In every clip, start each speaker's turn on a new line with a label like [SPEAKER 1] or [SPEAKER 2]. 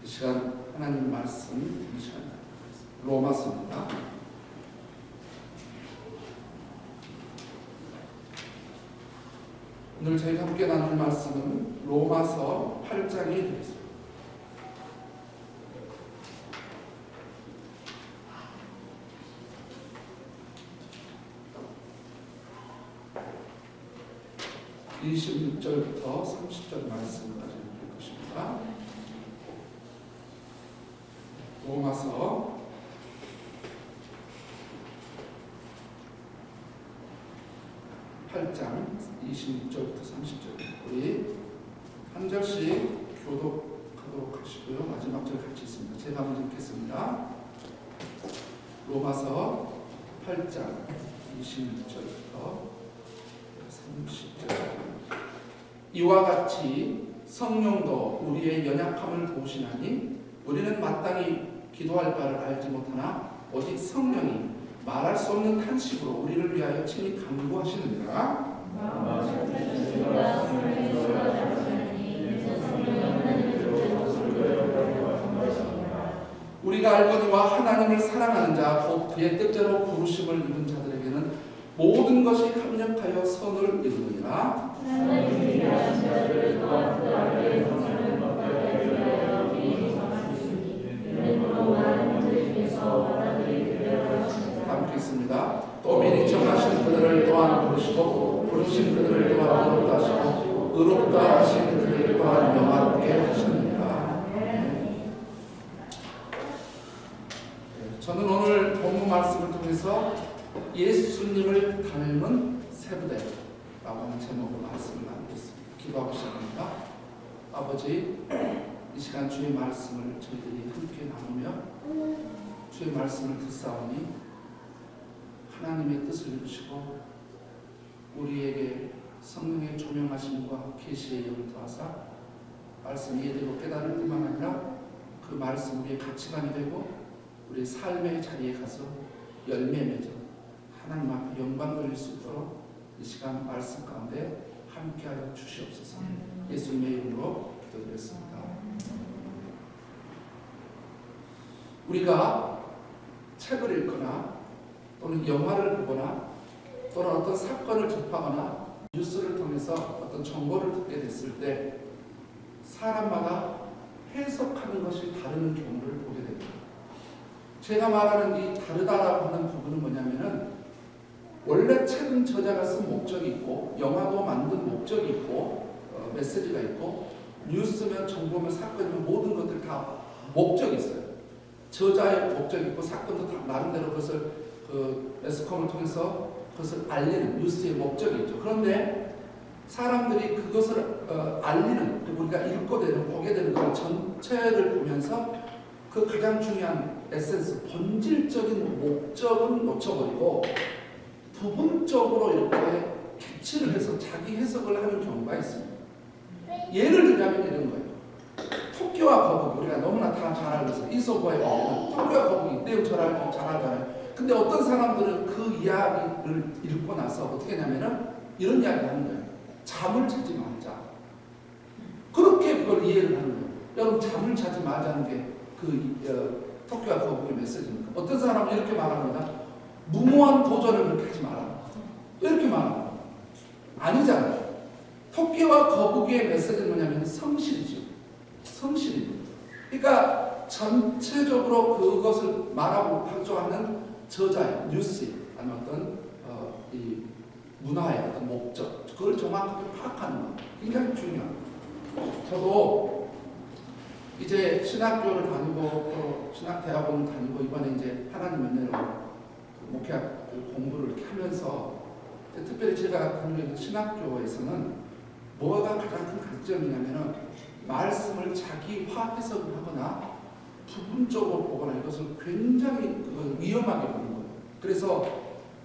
[SPEAKER 1] 이 시간 하나님 말씀 이 시간 로마서입니다. 오늘 저희가 함께 나눌 말씀은 로마서 8장이 되겠습니다. (26절부터 30절) 말씀까지 볼 것입니다. 로마서 8장 26절부터 30절 우리 한 절씩 교독하도록 하시고요. 마지막 절 같이 있습니다. 제가 먼저 읽겠습니다. 로마서 8장 26절부터 30절 이와 같이 성령도 우리의 연약함을 도우시나니 우리는 마땅히 기도할 바를 알지 못하나 오직 성령이 말할 수 없는 탄식으로 우리를 위하여 친히 간구하시느니라. 우리가 알거니와 하나님을 사랑하는 자 곧 그의 뜻대로 부르심을 입은 자들에게는 모든 것이 합력하여 선을 이루느니라. 함께 있습니다. 또 미리 정하신 그들을 또한 부르시고 부르신 그들을 또한 의롭다 하시고 의롭다 하신 그들을 또한 영화롭게 하시느니라. 저는 오늘 본문 말씀을 통해서 예수님을 닮은 세부대라고 하는 제목으로 말씀을 나누겠습니다. 기도하고 시작합니다. 아버지, 이 시간 주의 말씀을 저희들이 함께 나누며 주의 말씀을 듣사오니 하나님의 뜻을 이루시고 우리에게 성령의 조명하심과 계시의 영을 더하사 말씀이 이해되고 깨달을 뿐만 아니라 그 말씀 우리의 가치관이 되고 우리의 삶의 자리에 가서 열매 맺어 하나님 앞에 영광 돌릴 수 있도록 이 시간 말씀 가운데 함께하여 주시옵소서. 예수님의 이름으로 기도드렸습니다. 우리가 책을 읽거나 또는 영화를 보거나 또는 어떤 사건을 접하거나 뉴스를 통해서 어떤 정보를 듣게 됐을 때 사람마다 해석하는 것이 다른 경우를 보게 됩니다. 제가 말하는 이 다르다라고 하는 부분은 뭐냐면은 원래 책은 저자가 쓴 목적이 있고 영화도 만든 목적이 있고 메시지가 있고 뉴스면 정보면 사건이면 모든 것들 다 목적이 있어요. 저자의 목적이 있고 사건도 다 나름대로 그것을 매스컴을 통해서 그것을 알리는 뉴스의 목적이 있죠. 그런데 사람들이 그것을 알리는 우리가 읽고 보게 되는 그 전체를 보면서 그 가장 중요한 에센스, 본질적인 목적은 놓쳐버리고 부분적으로 이렇게 캐치를 해서 자기 해석을 하는 경우가 있습니다. 예를 들자면 이런 거예요. 토끼와 거북이, 우리가 너무나 다 잘 알고 있어요. 이솝어의 거북이, 토끼와 거북이 내용 잘 알잖아요. 근데 어떤 사람들은 그 이야기를 읽고 나서 어떻게 하냐면은 이런 이야기를 하는 거예요. 잠을 자지 말자. 그렇게 그걸 이해를 하는 거예요. 여러분, 잠을 자지 말자는 게 토끼와 거북이 메시지입니까? 어떤 사람은 이렇게 말합니다. 무모한 도전을 그렇게 하지 마라. 이렇게 말합니다. 아니잖아요. 토끼와 거북이의 메시지는 뭐냐면 성실이죠. 성실입니다. 그러니까 전체적으로 그것을 말하고 강조하는 저자의 뉴스 아니면 어떤 이 문화의 어떤 목적, 그걸 정확하게 파악하는 것 굉장히 중요합니다. 저도 이제 신학교를 다니고 또 신학대학원을 다니고 이번에 이제 하나님 은혜로 목회학 공부를 이렇게 하면서 특별히 제가 다니는 신학교에서는 뭐가 가장 큰 강점이냐면은 말씀을 자기화 해석을 하거나 부분적으로 보거나 이것을 굉장히 위험하게 보는 거예요. 그래서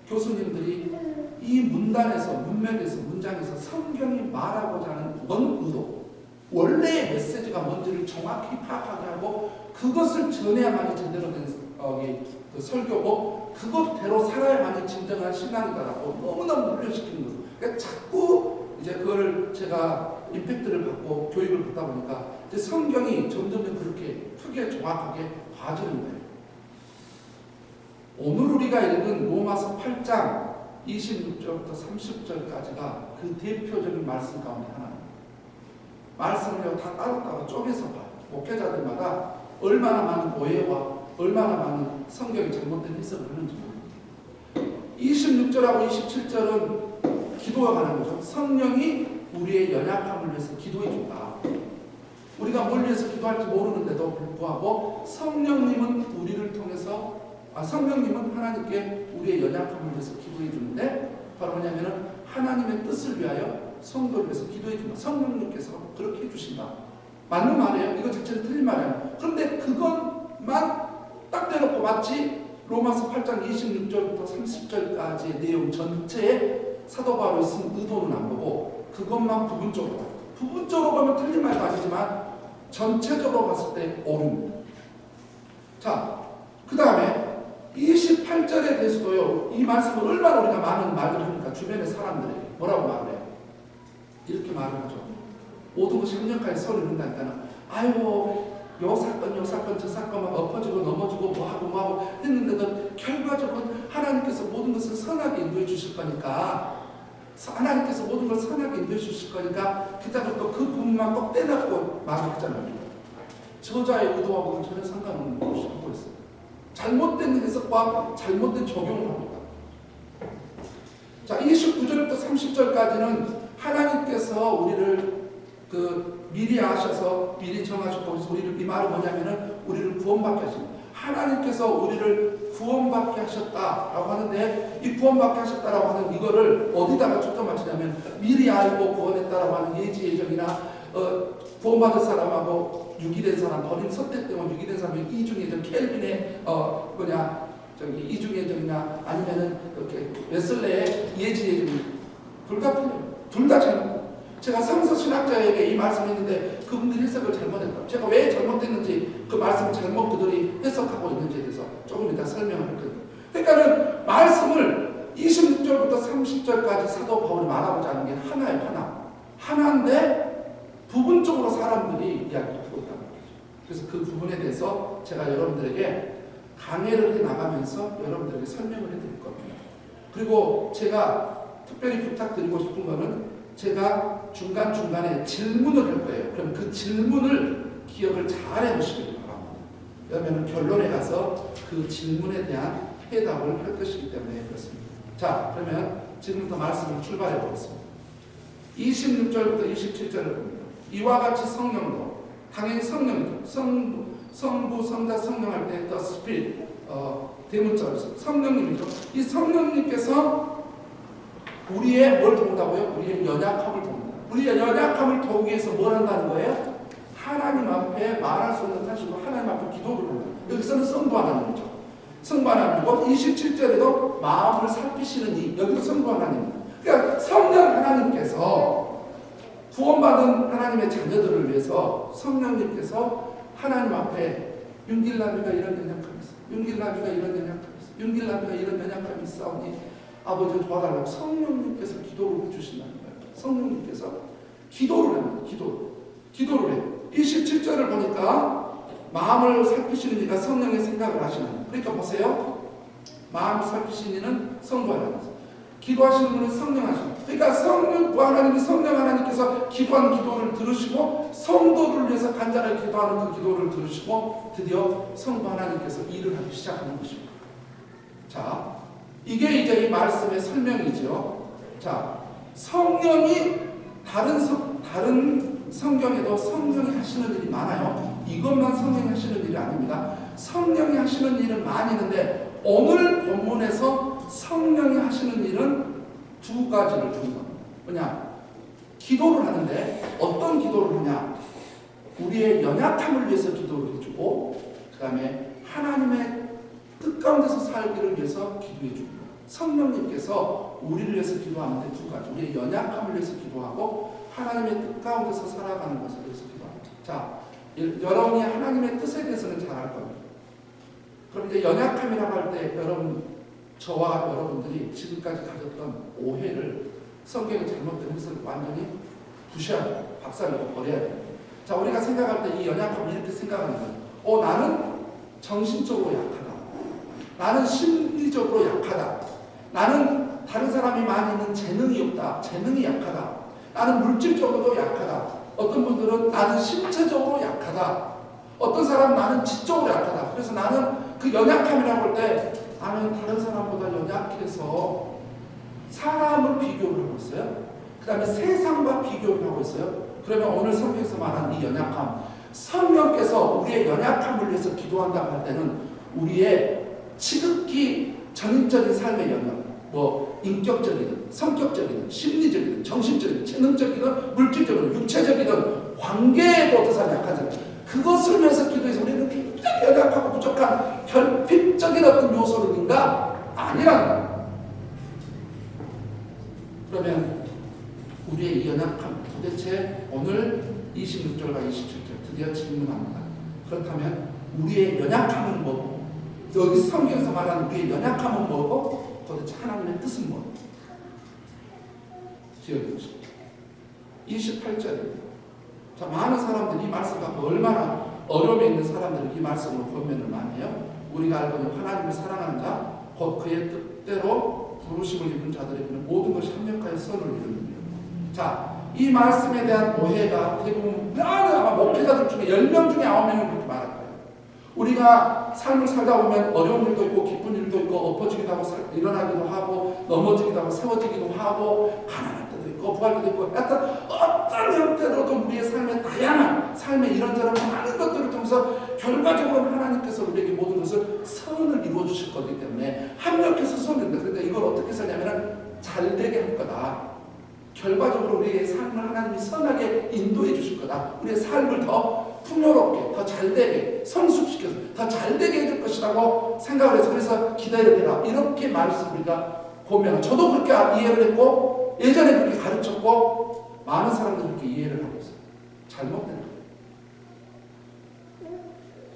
[SPEAKER 1] 교수님들이 이 문단에서, 문맥에서, 문장에서 성경이 말하고자 하는 원 의도, 원래의 메시지가 뭔지를 정확히 파악하게 하고 그것을 전해야만이 제대로 된 설교고 그것대로 살아야만이 진정한 신앙이다라고 너무너무 훈련시키는 거죠. 그러니까 자꾸 이제 그걸 제가 임팩트를 받고 교육을 받다 보니까 이제 성경이 점점 그렇게 그게 정확하게 봐주는 거예요. 오늘 우리가 읽은 로마서 8장 26절부터 30절까지가 그 대표적인 말씀 가운데 하나입니다. 말씀을 다 따로따로 쪼개서 봐요. 목회자들마다 얼마나 많은 오해와 얼마나 많은 성경이 잘못된 해석을 하는지 모릅니다. 26절하고 27절은 기도가 가는 거죠. 성령이 우리의 연약함을 위해서 기도해 준다. 우리가 뭘 위해서 기도할지 모르는데도 불구하고 성령님은 우리를 통해서 성령님은 하나님께 우리의 연약함을 위해서 기도해 주는데 바로 뭐냐면은 하나님의 뜻을 위하여 성도를 위해서 기도해 준다. 성령님께서 그렇게 해주신다. 맞는 말이에요. 이거 자체는 틀린 말이에요. 그런데 그것만 딱 대놓고 마치 로마서 8장 26절부터 30절까지의 내용 전체에 사도 바울이 쓴 의도는 안 보고 그것만 부분적으로 보면 틀린 말도 아니지만 전체적으로 봤을 때 옳은. 자, 그 다음에 28절에 대해서도요, 이 말씀을 얼마나 우리가 많은 말을 하니까 주변의 사람들에게 뭐라고 말을 해요? 이렇게 말을 하죠. 모든 것이 협력하여 서로 이룬다니까는 아이고 요 사건 저 사건만 엎어지고 넘어지고 뭐하고 했는데도 결과적으로 하나님께서 모든 것을 선하게 인도해 주실 거니까 하나님께서 모든 걸 선하게 인도해 주실 거니까 그다음에 또 그 부분만 꼭 떼놓고 말했잖아요. 저자의 의도하고는 전혀 상관없는 것이 하고 있어요. 잘못된 해석과 잘못된 적용을 합니다. 자, 29절부터 30절까지는 하나님께서 우리를 미리 아셔서 미리 정하셨고, 그래서 우리를, 이 말은 뭐냐면은 우리를 구원받게 하십니다. 하나님께서 우리를 구원받게 하셨다라고 하는데, 이 구원받게 하셨다라고 하는 이거를 어디다가 초점 맞추냐면 미리 알고 구원했다라고 하는 예지 예정이나 구원받은 사람하고 유기된 사람, 버린 선택 때문에 유기된 사람이 이중예정, 켈빈의 이중예정이나 아니면은 이렇게 웨슬레의 예지 예정이 둘 다 틀려요. 둘 다 잘못. 제가 성서 신학자에게 이 말씀을 했는데 그분들이 해석을 잘못했다. 제가 왜 잘못했는지 그 말씀을 잘못 그들이 해석하고 있는지에 대해서 조금 이따 설명을 할 거예요. 그러니까는 말씀을 26절부터 30절까지 사도 바울이 말하고자 하는 게 하나예요. 하나인데 부분적으로 사람들이 이야기를 하고 있다는 거죠. 그래서 그 부분에 대해서 제가 여러분들에게 강해를 해나가면서 여러분들에게 설명을 해드릴 겁니다. 그리고 제가 특별히 부탁드리고 싶은 거는 제가 중간중간에 질문을 할 거예요. 그럼 그 질문을 기억을 잘 해보시길 바랍니다. 그러면 결론에 가서 그 질문에 대한 해답을 할 것이기 때문에 그렇습니다. 자, 그러면 지금부터 말씀을 출발해 보겠습니다. 26절부터 27절을 봅니다. 이와 같이 성령도 당연히 성령이죠. 성부, 성자, 성령 할 때 the Spirit 대문자로 성령님이죠. 이 성령님께서 우리의 뭘 도운다고요? 우리의 연약함을 도운다. 우리의 연약함을 도우기 위해서 뭘 한다는 거예요? 하나님 앞에 말할 수 없는 탄식으로 하나님 앞에 기도를 한다. 여기서는 성부 하나님이죠. 성부 하나님이고 27절에도 마음을 살피시는 이 여기도 성부 하나님입니다. 그러니까 성령 하나님께서 구원받은 하나님의 자녀들을 위해서 성령님께서 하나님 앞에 윤길라비가 이런 연약함이 있어. 윤길라비가 이런 연약함이 있어. 윤길라비가 이런 연약함이 있사오니 아버지 도와달라고 성령님께서 기도를 해주신다는 거예요. 성령님께서 기도를 합니다. 기도를 해요. 27절을 보니까 마음을 살피시는 이가 성령의 생각을 하시는. 그러니까 보세요. 마음을 살피시는 이는 성부 하나님. 기도하시는 분은 성령 하시는. 그러니까 하나님이 성령 하나님께서 기도하는 기도를 들으시고 성도를 위해서 간절하게 기도하는 그 기도를 들으시고 드디어 성부 하나님께서 일을 하기 시작하는 것입니다. 자, 이게 이제 이 말씀의 설명이죠. 자, 성령이 다른 성경에도 성령이 하시는 일이 많아요. 이것만 성령이 하시는 일이 아닙니다. 성령이 하시는 일은 많이 있는데 오늘 본문에서 성령이 하시는 일은 두 가지를 주는 겁니다. 뭐냐? 기도를 하는데 어떤 기도를 하냐? 우리의 연약함을 위해서 기도를 해주고 그 다음에 하나님의 뜻 가운데서 살기를 위해서 기도해 줍니다. 성령님께서 우리를 위해서 기도하는데 두 가지. 우리의 연약함을 위해서 기도하고 하나님의 뜻 가운데서 살아가는 것을 위해서 기도합니다. 자, 여러분이 하나님의 뜻에 대해서는 잘 알 겁니다. 그럼 이제 연약함이라고 할 때 저와 여러분들이 지금까지 가졌던 오해를 성경의 잘못된 해석을 완전히 부셔야 돼요. 박살내고 버려야 돼요. 자, 우리가 생각할 때 이 연약함을 이렇게 생각하는 거예요. 나는 정신적으로 약하다. 나는 심리적으로 약하다. 나는 다른 사람이 많이 있는 재능이 없다. 재능이 약하다. 나는 물질적으로도 약하다. 어떤 분들은 나는 신체적으로 약하다. 어떤 사람은 나는 지적으로 약하다. 그래서 나는 그 연약함이라고 할 때 나는 다른 사람보다 연약해서 사람을 비교를 하고 있어요. 그 다음에 세상과 비교를 하고 있어요. 그러면 오늘 성경에서 말한 이 연약함, 성령께서 우리의 연약함을 위해서 기도한다고 할 때는 우리의 지극히 전인적인 삶의 영역, 인격적이든 성격적이든 심리적이든 정신적이든 재능적이든 물질적이든 육체적이든 관계에도 어떤 사람이 약하잖아요. 그것을 위해서 기도해서 우리는 굉장히 연약하고 부족한 결핍적인 어떤 요소는인가? 아니라는 거예요. 그러면 우리의 이 연약함, 도대체 오늘 26절과 27절 드디어 질문합니다. 그렇다면 우리의 연약함은 뭐고, 여기 성경에서 말하는 우리의 연약함은 뭐고, 도대체 하나님의 뜻은 뭐고? 기억해보십시오. 28절입니다. 자, 많은 사람들이 이 말씀 갖고 얼마나 어려움에 있는 사람들이 이 말씀으로 권면을 많이 해요. 우리가 알고 있는 하나님을 사랑하는 자, 곧 그의 뜻대로 부르심을 입은 자들에게는 모든 것이 합력하여 선을 이루느니라. 자, 이 말씀에 대한 오해가 대부분 아마 목회자들 중에 10명 중에 9명은 그렇게 말할 거예요. 우리가 삶을 살다 보면 어려운 일도 있고 기쁜 일도 있고 엎어지기도 하고 일어나기도 하고 넘어지기도 하고 세워지기도 하고 가난할 때도 있고 부할 때도 있고 하여튼 어떤 형태로도 우리의 삶의 다양한 삶의 이런저런 많은 것들을 통해서 결과적으로 하나님께서 우리에게 모든 것을 선을 이루어 주실 거기 때문에 합력해서 선을. 그런데 이걸 어떻게 쓰냐면 잘되게 할 거다. 결과적으로 우리의 삶을 하나님이 선하게 인도해 주실 거다. 우리의 삶을 더 풍요롭게, 더 잘되게, 성숙시켜서 더 잘되게 해줄 것이라고 생각을 해서 그래서 기다려라. 이렇게 말씀 우리가 보면 저도 그렇게 이해를 했고 예전에 그렇게 가르쳤고 많은 사람들이 그렇게 이해를 하고 있어요. 잘못된 거예요.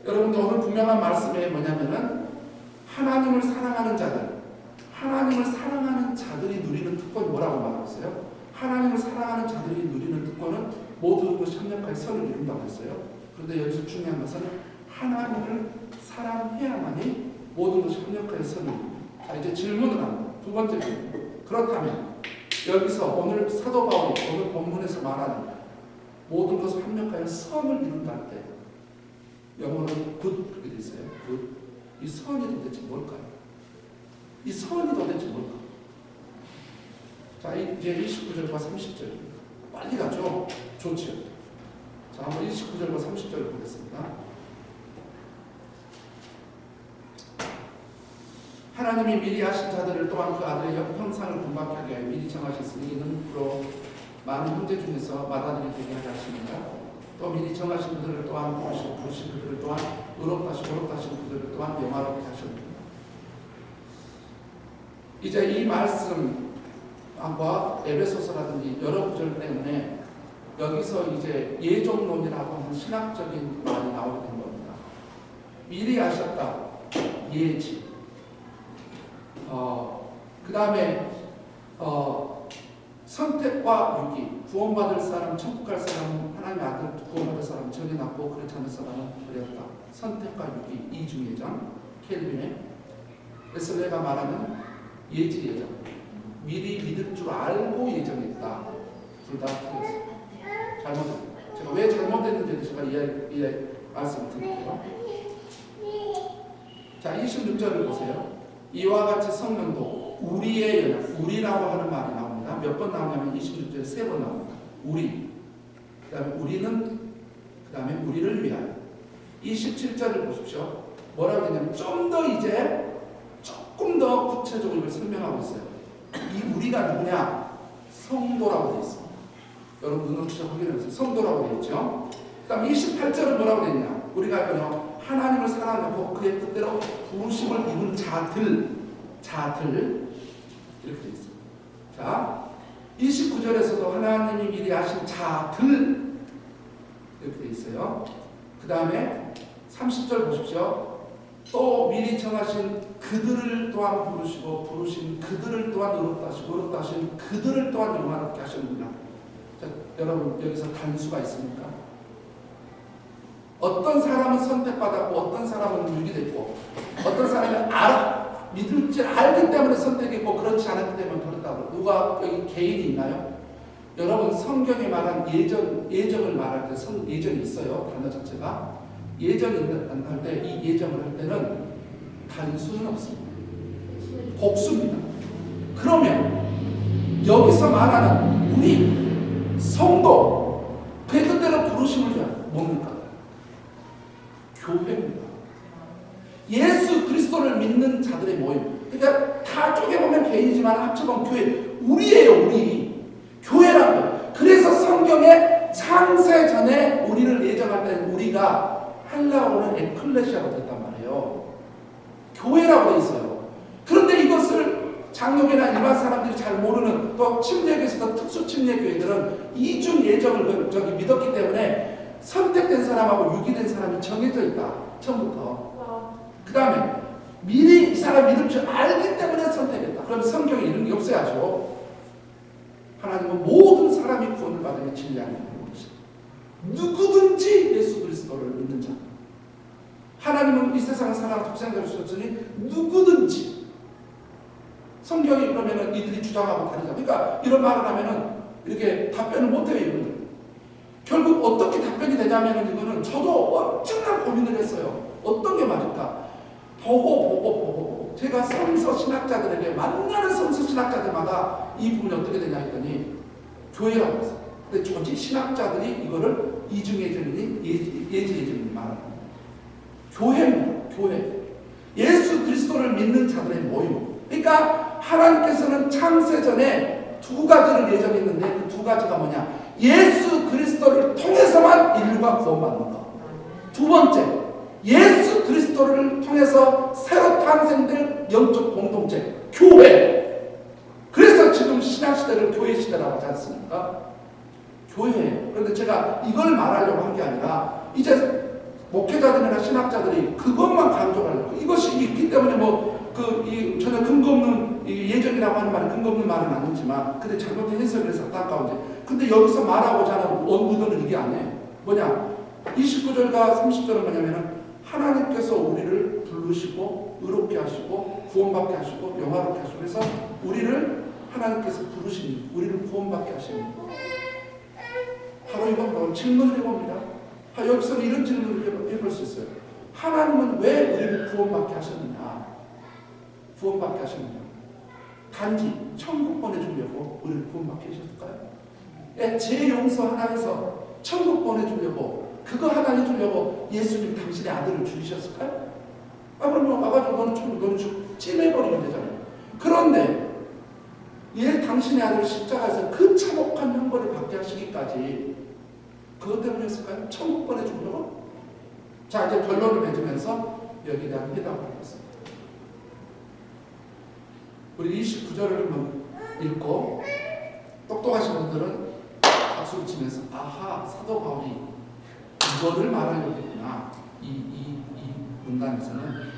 [SPEAKER 1] 여러분들 오늘 분명한 말씀이 뭐냐면은 하나님을 사랑하는 자들, 하나님을 사랑하는 자들이 누리는 특권이 뭐라고 말하고 있어요? 하나님을 사랑하는 자들이 누리는 특권은 모든 것이 합력하여 선을 이룬다고 했어요. 그런데 여기서 중요한 것은 하나님을 사랑해야만이 모든 것이 합력하여 선을 이룬다. 자, 이제 질문을 합니다. 두 번째 질문. 그렇다면 여기서 오늘 사도 바울이 오늘 본문에서 말하는 모든 것을 합력하여 선을 이룬다 할 때 영어로는 굿 그렇게 돼 있어요. 굿. 이 선이 도대체 뭘까요? 이 선이 도대체 뭘까요? 자, 이제 29절과 30절 빨리 가죠. 좋죠. 자, 한번 29절과 30절을 보겠습니다. 하나님이 미리 하신 자들을 또한 그 아들의 형상을 본받게 하여 미리 정하셨으니 이는 그로 많은 형제 중에서 맏아들이 되게 하려 하십니다. 또 미리 정하신 그들을 또한 부르신 그들을 또한 의롭다 하신 그들을 또한 영화롭게 하십니다. 이제 이 말씀과 에베소서라든지 여러 구절 때문에 여기서 이제 예정론이라고 하는 신학적인 말이 나오게 된 겁니다. 미리 하셨다. 예지. 그 다음에 선택과 유기. 구원받을 사람, 천국 갈 사람, 하나님의 아들 구원받을 사람 정해놨고 그렇지 않은 사람은 버렸다. 선택과 유기. 이중예정. 켈빈의 웨슬레가 말하는 예지 예정. 미리 믿을 줄 알고 예정했다. 둘 다 틀렸어요. 잘못했어요. 제가 왜 잘못했는지 제가 이해 말씀을 드릴게요. 자, 26절을 보세요. 이와 같이 성령도 우리의 연약, 우리라고 하는 말이 나옵니다. 몇 번 나오냐면 26절에 3번 나옵니다. 우리. 그 다음에 우리는, 그 다음에 우리를 위하여. 27절을 보십시오. 뭐라고 되냐면 좀 더 이제 조금 더 구체적으로 이걸 설명하고 있어요. 이 우리가 누구냐? 성도라고 되어 있습니다. 여러분 눈으로 직접 확인해보세요. 성도라고 되어 있죠. 그 다음 28절은 뭐라고 되어 있냐? 우리가 그냥 하나님을 사랑하고 그의 뜻대로 부르심을 입은 자들 이렇게 되어 있어요. 자, 29절에서도 하나님이 미리 하신 자들 이렇게 되어 있어요. 그 다음에 30절 보십시오. 또 미리 정하신 그들을 또한 부르시고 부르신 그들을 또한 의롭다 하시고 의롭다 하신 그들을 또한 영화롭게 하셨느니라. 자, 여러분 여기서 단수가 있습니까? 어떤 사람은 선택받았고 어떤 사람은 유기됐고 어떤 사람은 믿을 줄 알기 때문에 선택했고 그렇지 않았기 때문에 버렸다고. 누가 여기 개인이 있나요? 여러분 성경에 말한 예정을 말할 때 예정이 있어요. 단어 자체가 예정이 할 때 이 예정을 할 때는 단수는 없습니다. 복수입니다. 그러면 여기서 말하는 우리 성도 그의 뜻대로 부르심을 위한 뭡니까? 교회입니다. 예수 그리스도를 믿는 자들의 모임. 그러니까 다 쪼개보면 개인이지만 합쳐보면 교회. 우리예요, 우리. 교회라는 거. 그래서 성경에 창세 전에 우리를 예정할 때는 우리가 헬라어로는 에클레시아가 됐단 말이에요. 교회라고 돼 있어요. 그런데 이것을 장로교나 일반 사람들이 잘 모르는 또 침례교에서도 특수 침례교회들은 이중 예정을 믿었기 때문에 선택된 사람하고 유기된 사람이 정해져 있다. 처음부터. 그 다음에 미리 이 사람 믿을 줄 알기 때문에 선택했다. 그럼 성경에 이런 게 없어야죠. 하나님은 모든 사람이 구원을 받으며 진리하는 것이다. 누구든지 예수 그리스도를 믿는 자. 하나님은 이 세상을 사랑하는 독생자를 주셨으니 누구든지. 성경이 그러면은 이들이 주장하고 다르다. 그러니까 이런 말을 하면은 이렇게 답변을 못해요, 이분들. 결국 어떻게 답변이 되냐면은 이거는 저도 엄청난 고민을 했어요. 어떤 게 맞을까? 보고. 제가 성서 신학자들에게 만나는 성서 신학자들마다 이 부분이 어떻게 되냐 했더니 교회라고 했어요. 근데 조직 신학자들이 이거를 이중예정이니 예지예정이니 말합니다. 교회입니다. 교회. 예수 그리스도를 믿는 자들의 모임. 그러니까 하나님께서는 창세 전에 두 가지를 예정했는데 그 두 가지가 뭐냐? 예수 그리스도를 통해서만 인류가 구원받는 것. 두 번째, 예수 그리스도를 통해서 새로 탄생될 영적 공동체, 교회. 그래서 지금 신약시대를 교회시대라고 하지 않습니까? 교회. 그런데 제가 이걸 말하려고 한 게 아니라 이제 목회자들이나 신학자들이 그것만 강조하려고. 이것이 있기 때문에 전혀 근거 없는 예정이라고 하는 말은 근거 없는 말은 아니지만 근데 잘못된 해석을 해서 안타까운데 근데 여기서 말하고자 하는 의도는 이게 아니에요. 뭐냐? 29절과 30절은 뭐냐면은 하나님께서 우리를 부르시고 의롭게 하시고 구원받게 하시고 영화롭게 하시고 그래서 우리를 하나님께서 부르시니 우리를 구원받게 하시니 바로 이건 질문을 해봅니다. 여기서는 이런 질문을 해볼 수 있어요. 하나님은 왜 우리를 구원받게 하셨느냐? 구원받게 하셨느냐? 단지 천국 보내주려고 우리를 구원받게 하셨을까요? 제 용서 하나 해서 천국 보내주려고 그거 하나 해주려고 예수님 당신의 아들을 주셨을까요? 그럼 와가지고 너는 찜해버리면 되잖아요. 그런데 당신의 아들을 십자가에서 그 참혹한 형벌을 받게 하시기까지 그것 때문이었을까요? 천국 보내주려고? 자, 이제 결론을 맺으면서 여기에 대한 해답을 하겠습니다. 우리 29절을 한번 읽고 똑똑하신 분들은 박수를 치면서 아하, 사도 바울이 이거를 말하려고 했구나. 이 문단에서는.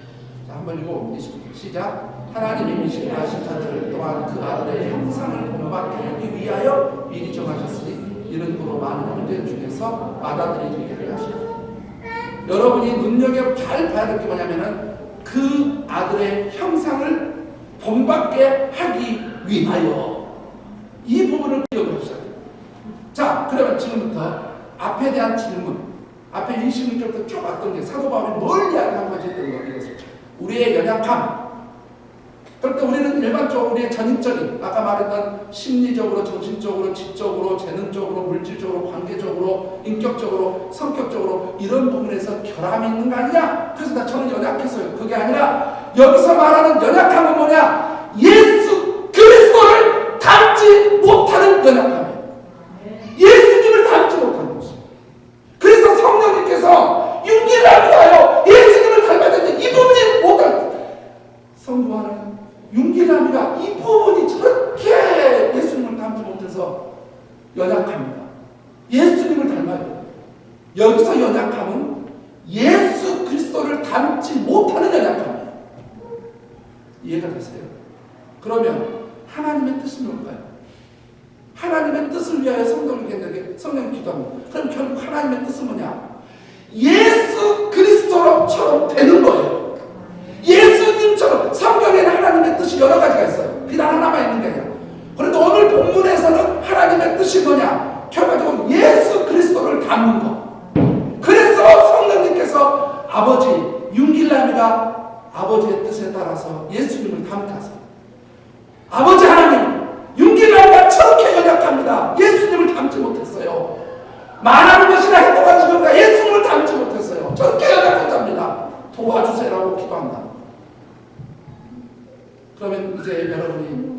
[SPEAKER 1] 자, 한번 읽어봅니다. 29절 시작. 하나님이 미신하신 자들 또한 그 아들의 형상을 본받게 하기 위하여 미리 정하셨으니 이런 도로 많은 형제 중에서 받아들이게 하시고 여러분이 눈여겨 잘 봐야 될 게 뭐냐면은 그 아들의 형상을 본받게 하기 위하여 이 부분을 기억을 하셔야 돼요. 자, 그러면 지금부터 앞에 대한 질문 앞에 26절부터 쭉 왔던 게 사도 바울이 뭘 이야기한 거지 했던 거 이것을 우리의 연약함 그럴 때 우리는 일반적으로 우리의 전인적인 아까 말했던 심리적으로 정신적으로 지적으로 재능적으로 물질적으로 관계적으로 인격적으로 성격적으로 이런 부분에서 결함이 있는 거 아니냐? 그래서 저는 연약해서요. 그게 아니라 여기서 말하는 연약함은 뭐냐? 예수 그리스도를 닮지 못하는 연약함이에요. 예수님을 닮지 못하는 것입니다. 그래서 성령님께서 윤기를 위하여 예수님을 닮아야 되는데 이 부분이 못할 성도하는 윤기남이가 이 부분이 저렇게 예수님을 닮지 못해서 연약합니다. 예수님을 닮아야 돼요. 여기서 연약함은 예수 그리스도를 닮지 못하는 연약함이에요. 이해가 되세요? 그러면 하나님의 뜻은 뭘까요? 하나님의 뜻을 위하여 성령을 기도합니다. 그럼 결국 하나님의 뜻은 뭐냐? 예수 아버지 윤길남이가 아버지의 뜻에 따라서 예수님을 닮게 하세요. 아버지 하나님, 윤길남이가 저렇게 연약합니다. 예수님을 닮지 못했어요. 말하는 것이나 행동하는 것이나 예수님을 닮지 못했어요. 저렇게 연약한 자입니다. 도와주세요라고 기도한다. 그러면 이제 여러분이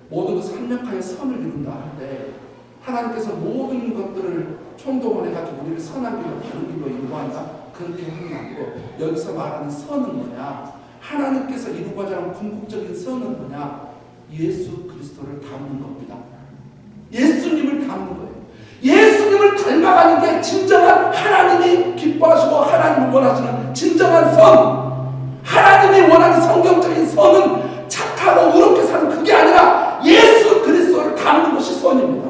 [SPEAKER 1] 모두 산명하여 선을 이룬다 하는데, 하나님께서 모든 것들을 총동원해가지고 우리를 선한 길로 바른 길로 인도한다, 그렇게 하는 게 아니고, 여기서 말하는 선은 뭐냐, 하나님께서 이루고자 하는 궁극적인 선은 뭐냐, 예수 그리스도를 닮는 겁니다. 예수님을 닮는 거예요. 예수님을 닮아가는 게 진정한 하나님이 기뻐하시고 하나님을 원하시는 진정한 선. 하나님이 원하는 성경적인 선은 착하고 의롭게 사는 그게 아니라 예수 그리스도를 닮는 것이 선입니다.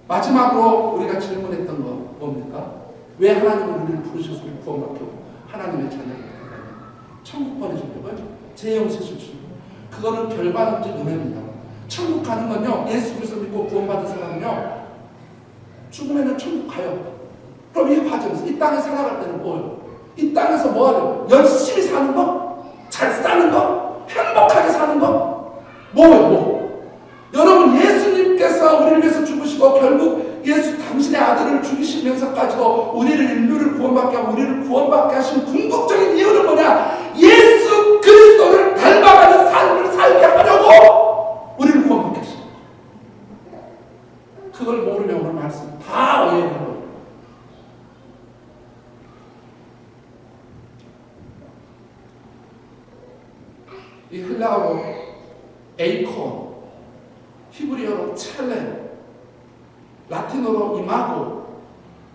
[SPEAKER 1] 마지막으로 우리가 질문했던 거 뭡니까? 왜 하나님은 우리를 부르셔서 우리 구원받고 하나님의 자녀가 되느냐? 천국 보내주려고요? 재영세실 주고. 그거는 결과론적 은혜입니다. 천국 가는 건요, 예수 그리스도 믿고 구원받은 사람은요, 죽으면 천국 가요. 그럼 이 과정에서, 이 땅에 살아갈 때는 뭐예요? 이 땅에서 뭐 하려고? 열심히 사는 거? 잘 사는 거? 행복하게 사는 거? 뭐예요? 뭐? 여러분, 예수님께서 우리를 위해서 죽으시고 결국 예수 당신의 아들을 죽이시면서까지도 우리를 인류를 구원받게 하고 우리를 구원받게 하신 궁극적인 이유는 뭐냐? 예수 그리스도를 닮아가는 삶을 살게 하려고 우리를 구원받게 하신 거예요. 그걸 모르면 오늘 말씀 다 오해하는 거예요. 이 헬라어로 에이콘, 히브리어로 첼렌, 라틴어로 이마고,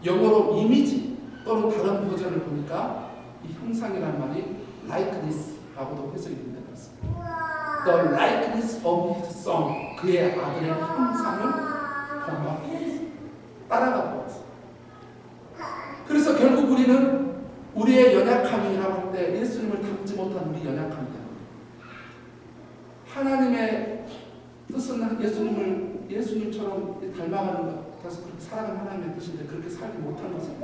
[SPEAKER 1] 영어로 이미지 또는 다른 버전을 보니까 이 형상이라는 말이 likeness라고도 해석이 된다고 했습니다. The likeness of his son, 그의 아들의 형상을 본받고 따라가고 있어요. 그래서 결국 우리는 우리의 연약함이라고 할 때 예수님을 닮지 못한 우리 연약함이다. 하나님의 뜻은 예수님처럼 닮아가는 것, 그래서 그렇게 살아가는 하나님의 뜻인데 그렇게 살지 못한 것은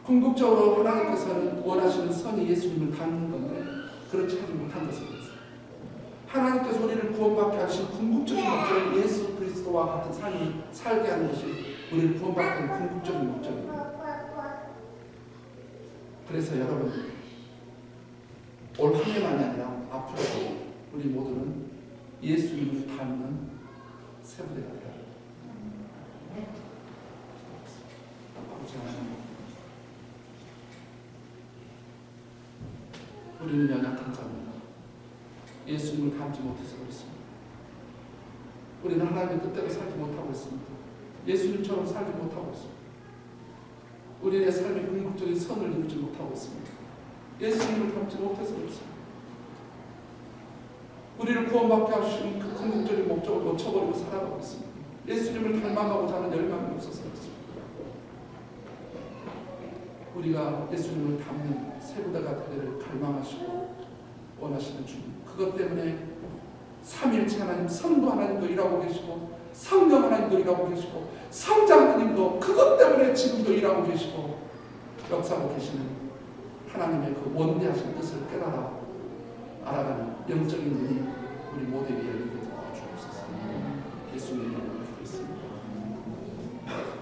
[SPEAKER 1] 궁극적으로 하나님께서는 원하시는 선이 예수님을 닮는 건데 그렇지 하지 못한 것은 하나님께서 우리를 구원받게 하신 궁극적인 목적은 예수 그리스도와 같은 삶을 살게 하는 것이 우리를 구원받게 하는 궁극적인 목적입니다. 그래서 여러분, 올 한 해만이 아니라 앞으로도 우리 모두는 예수님을 닮는 세부대가 되라. 우리는 연약한 자입니다. 예수님을 닮지 못해서 그렇습니다. 우리는 하나님의 뜻대로 살지 못하고 있습니다. 예수님처럼 살지 못하고 있습니다. 우리의 삶의 궁극적인 선을 이루지 못하고 있습니다. 예수님을 닮지 못해서 그렇습니다. 우리를 구원받게 하시는 그 궁극적인 목적을 놓쳐버리고 살아가고 있습니다. 예수님을 닮아가고자 하는 열망이 없어서 그렇습니다. 우리가 예수님을 닮는 세부대가 되기를 갈망하시고 원하시는 주님, 그것 때문에 삼일체 하나님, 성부 하나님도 일하고 계시고 성령 하나님도 일하고 계시고 성자 하나님도 그것 때문에 지금도 일하고 계시고 역사하고 계시는 하나님의 그 원대하신 뜻을 깨달아 알아가는 영적인 눈이 우리 모두에게 열리게 도와주옵소서. 예수님의 이름으로 기도했습니다.